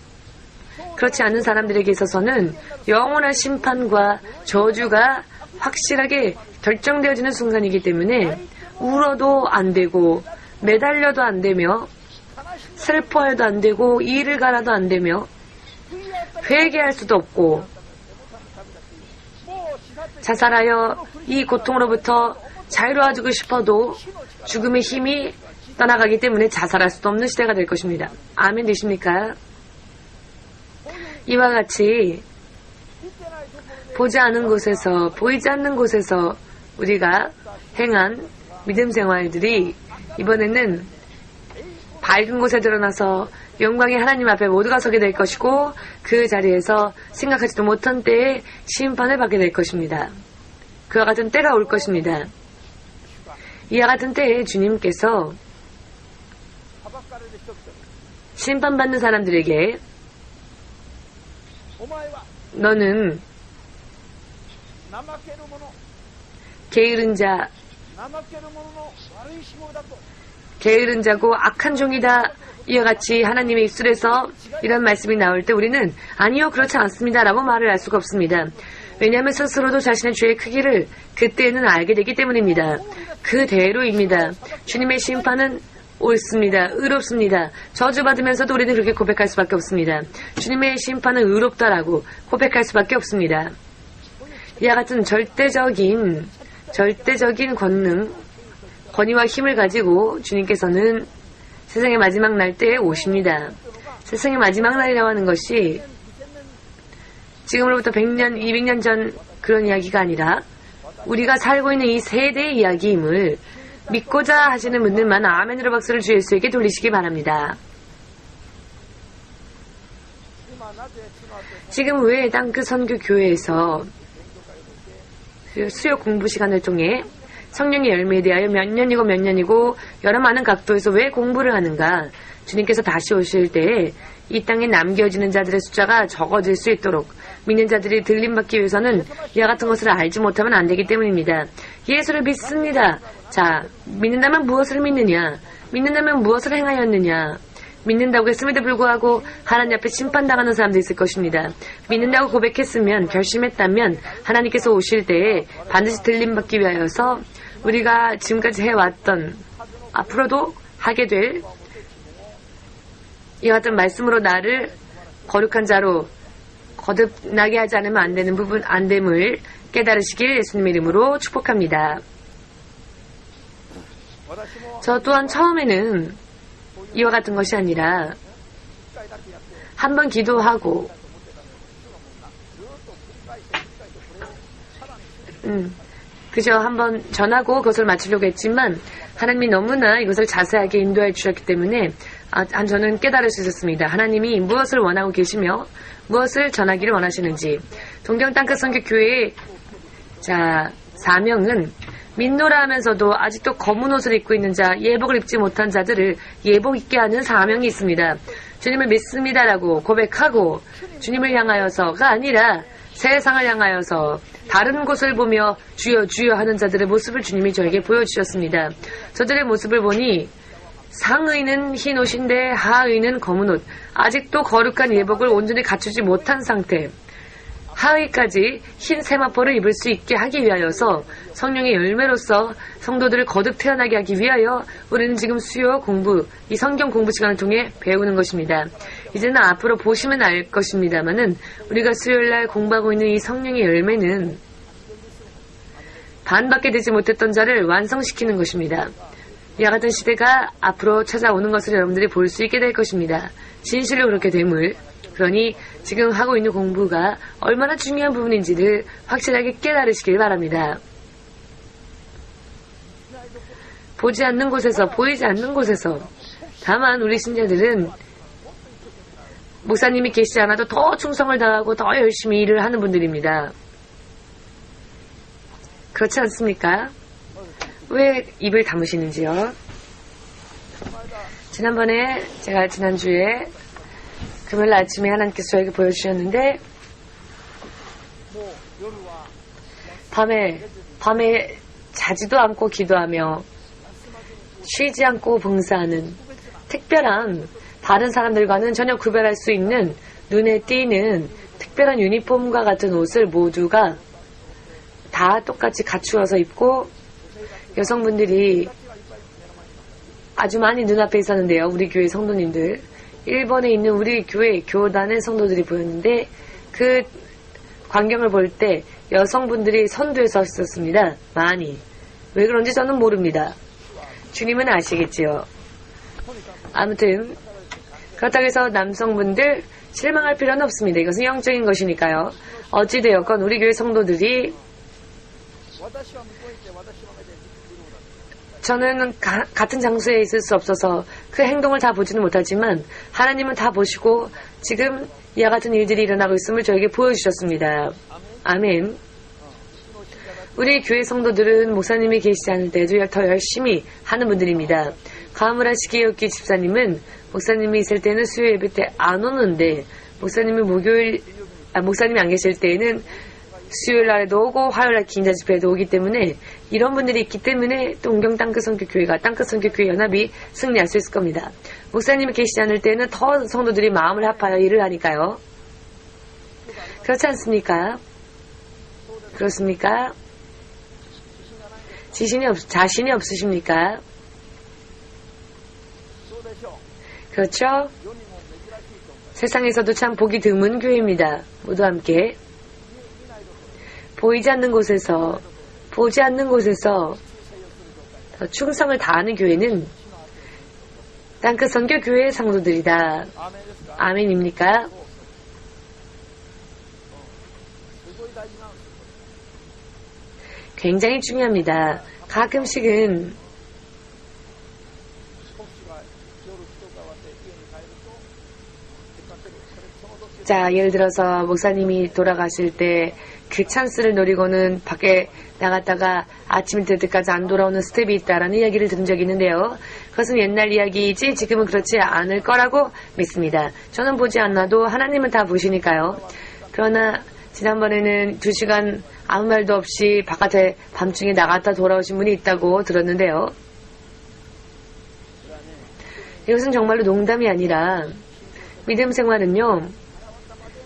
Speaker 1: 그렇지 않은 사람들에게 있어서는 영원한 심판과 저주가 확실하게 결정되어지는 순간이기 때문에 울어도 안 되고 매달려도 안 되며 슬퍼해도 안 되고 이를 갈아도 안 되며 회개할 수도 없고 자살하여 이 고통으로부터 자유로워지고 싶어도 죽음의 힘이 떠나가기 때문에 자살할 수도 없는 시대가 될 것입니다. 아멘 되십니까? 이와 같이 보지 않은 곳에서 보이지 않는 곳에서 우리가 행한 믿음 생활들이 이번에는 밝은 곳에 드러나서 영광의 하나님 앞에 모두가 서게 될 것이고 그 자리에서 생각하지도 못한 때에 심판을 받게 될 것입니다. 그와 같은 때가 올 것입니다. 이와 같은 때에 주님께서 심판받는 사람들에게 너는 게으른 자고 악한 종이다. 이와 같이 하나님의 입술에서 이런 말씀이 나올 때 우리는 아니요 그렇지 않습니다 라고 말을 할 수가 없습니다. 왜냐하면 스스로도 자신의 죄의 크기를 그때는 알게 되기 때문입니다. 그대로입니다. 주님의 심판은 옳습니다. 의롭습니다. 저주받으면서도 우리는 그렇게 고백할 수밖에 없습니다. 주님의 심판은 의롭다라고 고백할 수밖에 없습니다. 이와 같은 절대적인 권위와 힘을 가지고 주님께서는 세상의 마지막 날 때에 오십니다. 세상의 마지막 날이라고 하는 것이 지금으로부터 100년, 200년 전 그런 이야기가 아니라 우리가 살고 있는 이 세대의 이야기임을 믿고자 하시는 분들만 아멘으로 박수를 주 예수에게 돌리시기 바랍니다. 지금 왜 땅끝 선교교회에서 수요 공부 시간을 통해 성령의 열매에 대하여 몇 년이고 여러 많은 각도에서 왜 공부를 하는가? 주님께서 다시 오실 때에 이 땅에 남겨지는 자들의 숫자가 적어질 수 있도록 믿는 자들이 들림받기 위해서는 이와 같은 것을 알지 못하면 안 되기 때문입니다. 예수를 믿습니다. 자, 믿는다면 무엇을 믿느냐? 믿는다면 무엇을 행하였느냐? 믿는다고 했음에도 불구하고 하나님 앞에 심판당하는 사람도 있을 것입니다. 믿는다고 고백했으면 결심했다면 하나님께서 오실 때에 반드시 들림받기 위하여서 우리가 지금까지 해왔던 앞으로도 하게 될 이와 같은 말씀으로 나를 거룩한 자로 거듭나게 하지 않으면 안 되는 부분 안 됨을 깨달으시길 예수님 이름으로 축복합니다. 저 또한 처음에는 이와 같은 것이 아니라 한번 기도하고 그저 한번 전하고 그것을 마치려고 했지만 하나님이 너무나 이것을 자세하게 인도해 주셨기 때문에 저는 깨달을 수 있었습니다. 하나님이 무엇을 원하고 계시며 무엇을 전하기를 원하시는지. 동경 땅끝 선교교회의 사명은 믿노라 하면서도 아직도 검은 옷을 입고 있는 자, 예복을 입지 못한 자들을 예복 입게 하는 사명이 있습니다. 주님을 믿습니다라고 고백하고 주님을 향하여서가 아니라 세상을 향하여서 다른 곳을 보며 주여 주여 하는 자들의 모습을 주님이 저에게 보여주셨습니다. 저들의 모습을 보니 상의는 흰 옷인데 하의는 검은 옷, 아직도 거룩한 예복을 온전히 갖추지 못한 상태, 하의까지 흰 세마포를 입을 수 있게 하기 위하여서 성령의 열매로서 성도들을 거듭 태어나게 하기 위하여 우리는 지금 수요 공부, 이 성경 공부 시간을 통해 배우는 것입니다. 이제는 앞으로 보시면 알 것입니다만은 우리가 수요일날 공부하고 있는 이 성령의 열매는 반밖에 되지 못했던 자를 완성시키는 것입니다. 이와 같은 시대가 앞으로 찾아오는 것을 여러분들이 볼 수 있게 될 것입니다. 진실로 그렇게 됨을. 그러니 지금 하고 있는 공부가 얼마나 중요한 부분인지를 확실하게 깨달으시길 바랍니다. 보지 않는 곳에서, 보이지 않는 곳에서, 다만 우리 신자들은 목사님이 계시지 않아도 더 충성을 다하고 더 열심히 일을 하는 분들입니다. 그렇지 않습니까? 왜 입을 다무시는지요? 지난번에 제가 지난주에 금요일 아침에 하나님께서 저에게 보여주셨는데 밤에 자지도 않고 기도하며 쉬지 않고 봉사하는 특별한 다른 사람들과는 전혀 구별할 수 있는 눈에 띄는 특별한 유니폼과 같은 옷을 모두가 다 똑같이 갖추어서 입고 여성분들이 아주 많이 눈앞에 있었는데요. 우리 교회 성도님들. 일본에 있는 우리 교회 교단의 성도들이 보였는데 그 광경을 볼 때 여성분들이 선두에 서 있었습니다. 많이. 왜 그런지 저는 모릅니다. 주님은 아시겠지요. 아무튼 그렇다고 해서 남성분들 실망할 필요는 없습니다. 이것은 영적인 것이니까요. 어찌되었건 우리 교회 성도들이 저는 같은 장소에 있을 수 없어서 그 행동을 다 보지는 못하지만 하나님은 다 보시고 지금 이와 같은 일들이 일어나고 있음을 저에게 보여주셨습니다. 아멘. 우리 교회 성도들은 목사님이 계시지 않을 때도 더 열심히 하는 분들입니다. 가무라 시게요키 집사님은 목사님이 있을 때는 수요 예배 때 안 오는데 목사님이 목사님이 안 계실 때에는 수요일 날에도 오고 화요일 날 긴자 집회에도 오기 때문에 이런 분들이 있기 때문에 동경 땅끝선교교회가 땅끝선교교회 연합이 승리할 수 있을 겁니다. 목사님이 계시지 않을 때는 더 성도들이 마음을 합하여 일을 하니까요. 그렇지 않습니까? 그렇습니까? 자신이 없으십니까? 그렇죠? 세상에서도 참 보기 드문 교회입니다. 모두 함께 보이지 않는 곳에서 보지 않는 곳에서 더 충성을 다하는 교회는 땅끝 선교 교회의 성도들이다. 아멘입니까? 굉장히 중요합니다. 가끔씩은 자, 예를 들어서 목사님이 돌아가실 때 그 찬스를 노리고는 밖에 나갔다가 아침이 될 때까지 안 돌아오는 스텝이 있다라는 이야기를 들은 적이 있는데요. 그것은 옛날 이야기이지 지금은 그렇지 않을 거라고 믿습니다. 저는 보지 않아도 하나님은 다 보시니까요. 그러나 지난번에는 2시간 아무 말도 없이 바깥에 밤중에 나갔다 돌아오신 분이 있다고 들었는데요. 이것은 정말로 농담이 아니라 믿음 생활은요.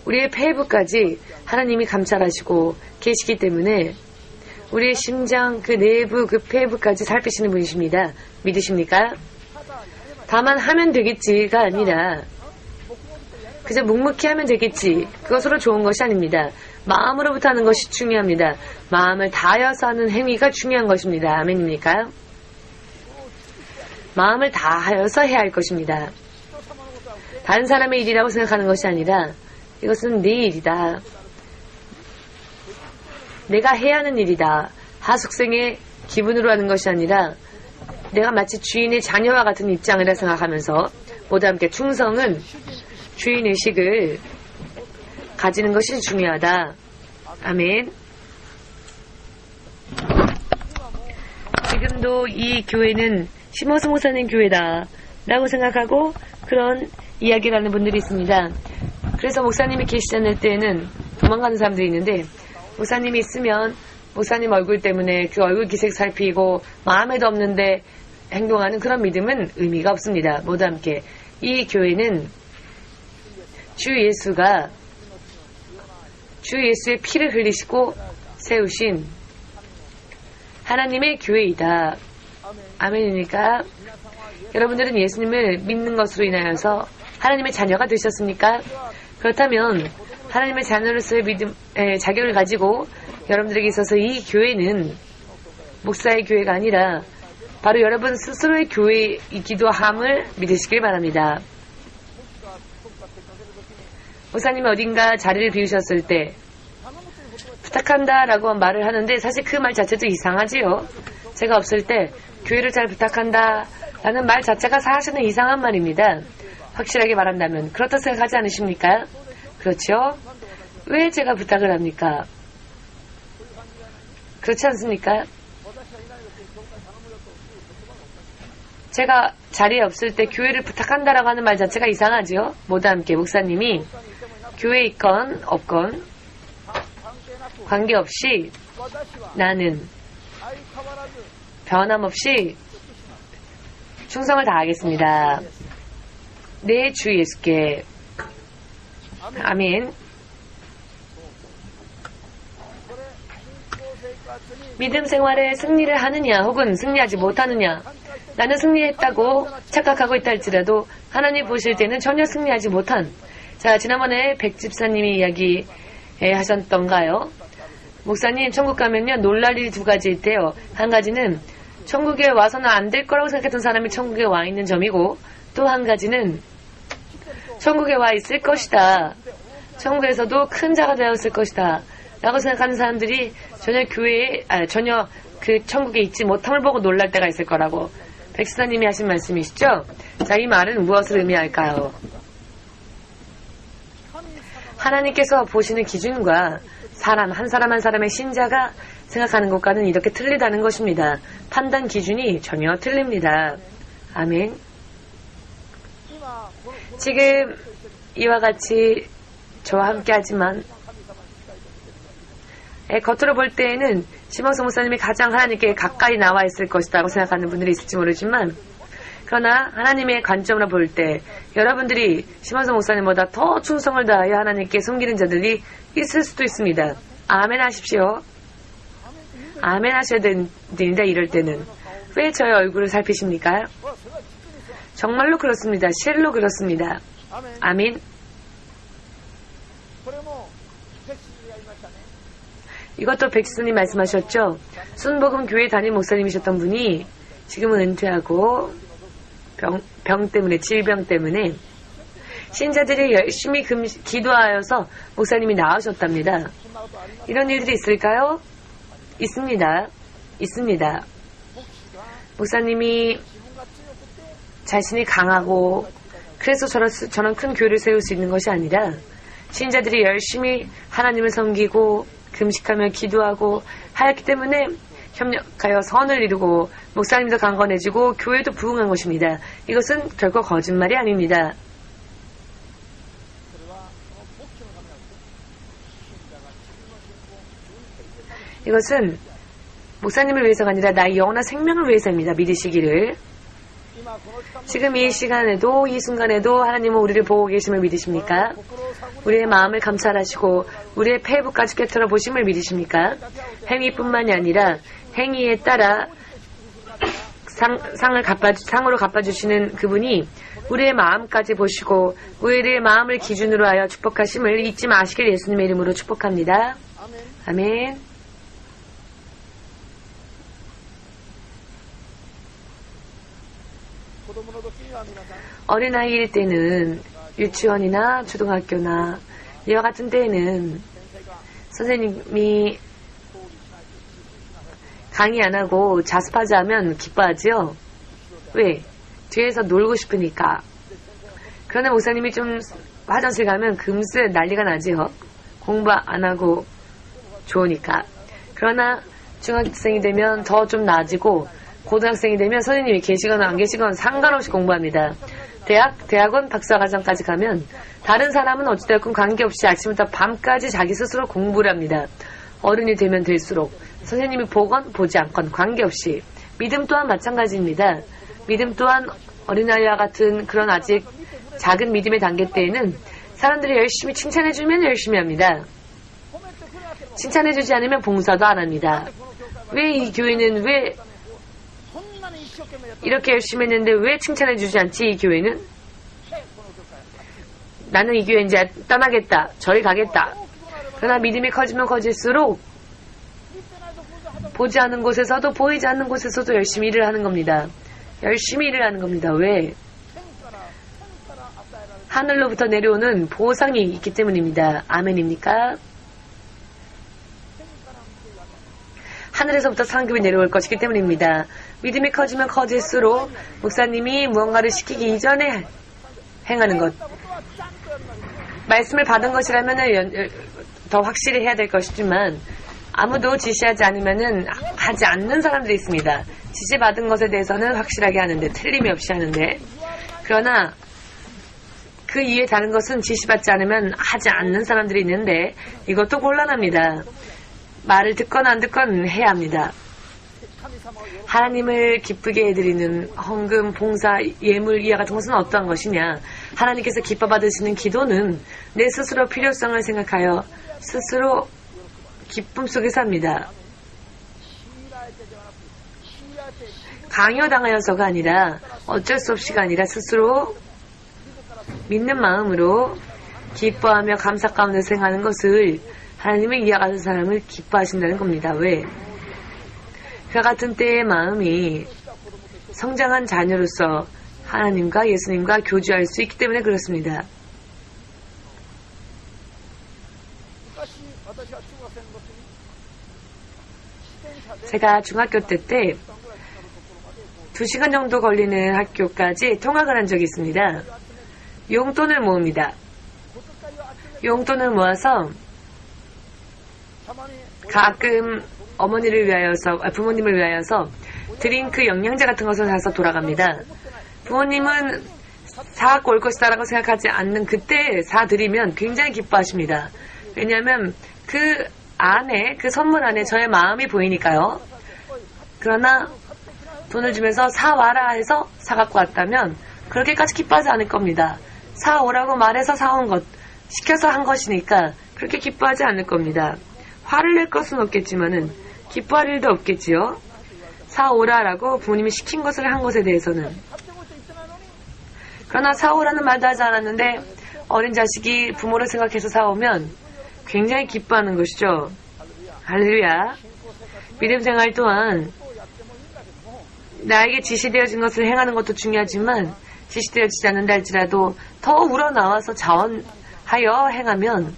Speaker 1: 우리의 폐부까지 하나님이 감찰하시고 계시기 때문에 우리의 심장 그 내부 그 폐부까지 살피시는 분이십니다. 믿으십니까? 다만 하면 되겠지가 아니라 그저 묵묵히 하면 되겠지. 그것으로 좋은 것이 아닙니다. 마음으로부터 하는 것이 중요합니다. 마음을 다하여서 하는 행위가 중요한 것입니다. 아멘입니까? 마음을 다하여서 해야 할 것입니다. 다른 사람의 일이라고 생각하는 것이 아니라 이것은 내 일이다. 내가 해야 하는 일이다. 하숙생의 기분으로 하는 것이 아니라 내가 마치 주인의 자녀와 같은 입장이라 생각하면서 모두 함께 충성은 주인의식을 가지는 것이 중요하다. 아멘. 지금도 이 교회는 심호승 목사님 교회다 라고 생각하고 그런 이야기를 하는 분들이 있습니다. 그래서 목사님이 계시지 않을 때에는 도망가는 사람들이 있는데 목사님이 있으면 목사님 얼굴 때문에 그 얼굴 기색 살피고 마음에도 없는데 행동하는 그런 믿음은 의미가 없습니다. 모두 함께 이 교회는 주 예수의 피를 흘리시고 세우신 하나님의 교회이다. 아멘이니까 여러분들은 예수님을 믿는 것으로 인하여서 하나님의 자녀가 되셨습니까? 그렇다면 하나님의 자녀로서의 자격을 가지고 여러분들에게 있어서 이 교회는 목사의 교회가 아니라 바로 여러분 스스로의 교회이기도 함을 믿으시길 바랍니다. 목사님이 어딘가 자리를 비우셨을 때 부탁한다 라고 말을 하는데 사실 그 말 자체도 이상하지요. 제가 없을 때 교회를 잘 부탁한다 라는 말 자체가 사실은 이상한 말입니다. 확실하게 말한다면 그렇다 생각하지 않으십니까? 그렇죠? 왜 제가 부탁을 합니까? 그렇지 않습니까? 제가 자리에 없을 때 교회를 부탁한다라고 하는 말 자체가 이상하죠? 모두 함께 목사님이 교회에 있건 없건 관계없이 나는 변함없이 충성을 다하겠습니다. 내 주 예수께. 아멘. 믿음 생활에 승리를 하느냐 혹은 승리하지 못하느냐, 나는 승리했다고 착각하고 있다 할지라도 하나님 보실 때는 전혀 승리하지 못한, 자, 지난번에 백집사님이 이야기하셨던가요? 목사님, 천국 가면요 놀랄 일이 두 가지 있대요. 한 가지는 천국에 와서는 안 될 거라고 생각했던 사람이 천국에 와 있는 점이고, 또 한 가지는 천국에 와 있을 것이다, 천국에서도 큰 자가 되었을 것이다 라고 생각하는 사람들이 전혀 그 천국에 있지 못함을 보고 놀랄 때가 있을 거라고 백수사님이 하신 말씀이시죠? 자, 이 말은 무엇을 의미할까요? 하나님께서 보시는 기준과 한 사람 한 사람의 신자가 생각하는 것과는 이렇게 틀리다는 것입니다. 판단 기준이 전혀 틀립니다. 아멘. 지금 이와 같이 저와 함께 하지만 겉으로 볼 때에는 심원성 목사님이 가장 하나님께 가까이 나와 있을 것이라고 생각하는 분들이 있을지 모르지만, 그러나 하나님의 관점으로 볼 때 여러분들이 심원성 목사님보다 더 충성을 다하여 하나님께 섬기는 자들이 있을 수도 있습니다. 아멘 하십시오. 아멘 하셔야 됩니다. 이럴 때는 왜 저의 얼굴을 살피십니까? 정말로 그렇습니다. 실로 그렇습니다. 아멘. 이것도 백수님 말씀하셨죠? 순복음 교회 담임 목사님이셨던 분이 지금은 은퇴하고 병 때문에, 질병 때문에 신자들이 열심히 기도하여서 목사님이 나으셨답니다. 이런 일들이 있을까요? 있습니다. 있습니다. 목사님이 자신이 강하고 그래서 저런 큰 교회를 세울 수 있는 것이 아니라, 신자들이 열심히 하나님을 섬기고 금식하며 기도하고 하였기 때문에 협력하여 선을 이루고 목사님도 강건해지고 교회도 부흥한 것입니다. 이것은 결코 거짓말이 아닙니다. 이것은 목사님을 위해서가 아니라 나의 영원한 생명을 위해서입니다. 믿으시기를. 지금 이 시간에도, 이 순간에도 하나님은 우리를 보고 계심을 믿으십니까? 우리의 마음을 감찰하시고 우리의 폐부까지 꿰뚫어 보심을 믿으십니까? 행위뿐만이 아니라 행위에 따라 상으로 갚아주시는 그분이 우리의 마음까지 보시고 우리의 마음을 기준으로 하여 축복하심을 잊지 마시길 예수님의 이름으로 축복합니다. 아멘. 어린아이일 때는 유치원이나 초등학교나 이와 같은 때에는 선생님이 강의 안 하고 자습하지 하면 기뻐하지요. 왜? 뒤에서 놀고 싶으니까. 그러나 목사님이 좀 화장실 가면 금세 난리가 나지요. 공부 안 하고 좋으니까. 그러나 중학생이 되면 더 좀 나아지고, 고등학생이 되면 선생님이 계시거나 안 계시거나 상관없이 공부합니다. 대학원 박사과정까지 가면 다른 사람은 어찌되었건 관계없이 아침부터 밤까지 자기 스스로 공부를 합니다. 어른이 되면 될수록 선생님이 보건 보지 않건 관계없이, 믿음 또한 마찬가지입니다. 믿음 또한 어린아이와 같은 그런 아직 작은 믿음의 단계 때에는 사람들이 열심히 칭찬해주면 열심히 합니다. 칭찬해주지 않으면 봉사도 안 합니다. 왜 이 교회는 왜 이렇게 열심히 했는데 왜 칭찬해주지 않지? 이 교회는? 나는 이 교회 이제 떠나겠다, 저리 가겠다. 그러나 믿음이 커지면 커질수록 보지 않는 곳에서도 보이지 않는 곳에서도 열심히 일을 하는 겁니다. 열심히 일을 하는 겁니다. 왜? 하늘로부터 내려오는 보상이 있기 때문입니다. 아멘입니까? 하늘에서부터 상급이 내려올 것이기 때문입니다. 믿음이 커지면 커질수록 목사님이 무언가를 시키기 이전에 행하는 것, 말씀을 받은 것이라면 더 확실히 해야 될 것이지만 아무도 지시하지 않으면 하지 않는 사람들이 있습니다. 지시받은 것에 대해서는 확실하게 하는데, 틀림이 없이 하는데, 그러나 그 이외에 다른 것은 지시받지 않으면 하지 않는 사람들이 있는데, 이것도 곤란합니다. 말을 듣건 안 듣건 해야 합니다. 하나님을 기쁘게 해드리는 헌금, 봉사, 예물 이와 같은 것은 어떠한 것이냐? 하나님께서 기뻐 받으시는 기도는 내 스스로 필요성을 생각하여 스스로 기쁨 속에서 합니다. 강요당하여서가 아니라 어쩔 수 없이가 아니라 스스로 믿는 마음으로 기뻐하며 감사 가운데 생하는 것을 하나님을 이와 같은 사람을 기뻐하신다는 겁니다. 왜? 그와 같은 때의 마음이 성장한 자녀로서 하나님과 예수님과 교주할 수 있기 때문에 그렇습니다. 제가 중학교 때 2시간 정도 걸리는 학교까지 통학을 한 적이 있습니다. 용돈을 모읍니다. 용돈을 모아서 가끔 어머니를 위하여서, 부모님을 위하여서 드링크 영양제 같은 것을 사서 돌아갑니다. 부모님은 사갖고 올 것이다라고 생각하지 않는 그때 사드리면 굉장히 기뻐하십니다. 왜냐하면 그 안에, 그 선물 안에 저의 마음이 보이니까요. 그러나 돈을 주면서 사와라 해서 사갖고 왔다면 그렇게까지 기뻐하지 않을 겁니다. 사오라고 말해서 사온 것, 시켜서 한 것이니까 그렇게 기뻐하지 않을 겁니다. 화를 낼 것은 없겠지만은 기뻐할 일도 없겠지요. 사오라라고 부모님이 시킨 것을 한 것에 대해서는. 그러나 사오라는 말도 하지 않았는데 어린 자식이 부모를 생각해서 사오면 굉장히 기뻐하는 것이죠. 할렐루야. 믿음 생활 또한 나에게 지시되어진 것을 행하는 것도 중요하지만 지시되어지지 않는다 할지라도 더 우러나와서 자원하여 행하면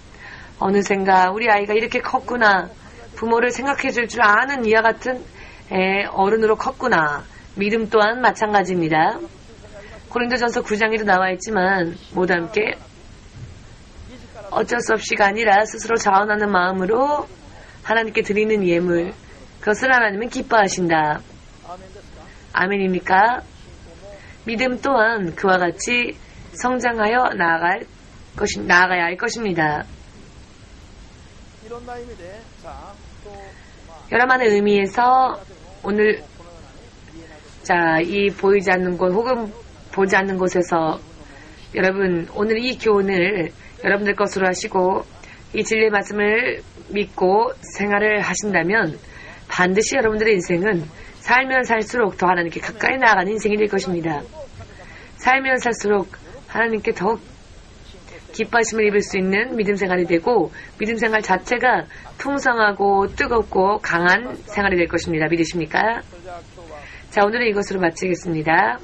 Speaker 1: 어느샌가 우리 아이가 이렇게 컸구나, 부모를 생각해 줄 줄 아는 이와 같은 어른으로 컸구나. 믿음 또한 마찬가지입니다. 고린도전서 9장에도 나와 있지만 모두 함께 어쩔 수 없이가 아니라 스스로 자원하는 마음으로 하나님께 드리는 예물, 그것을 하나님은 기뻐하신다. 아멘입니까? 믿음 또한 그와 같이 성장하여 나아가야 할 것입니다. 여러 많은 의미에서 오늘 이 보이지 않는 곳 혹은 보지 않는 곳에서 여러분 오늘 이 교훈을 여러분들 것으로 하시고 이 진리의 말씀을 믿고 생활을 하신다면 반드시 여러분들의 인생은 살면 살수록 더 하나님께 가까이 나아가는 인생이 될 것입니다. 살면 살수록 하나님께 더욱 기뻐하심을 입을 수 있는 믿음 생활이 되고 믿음 생활 자체가 풍성하고 뜨겁고 강한 생활이 될 것입니다. 믿으십니까? 자, 오늘은 이것으로 마치겠습니다.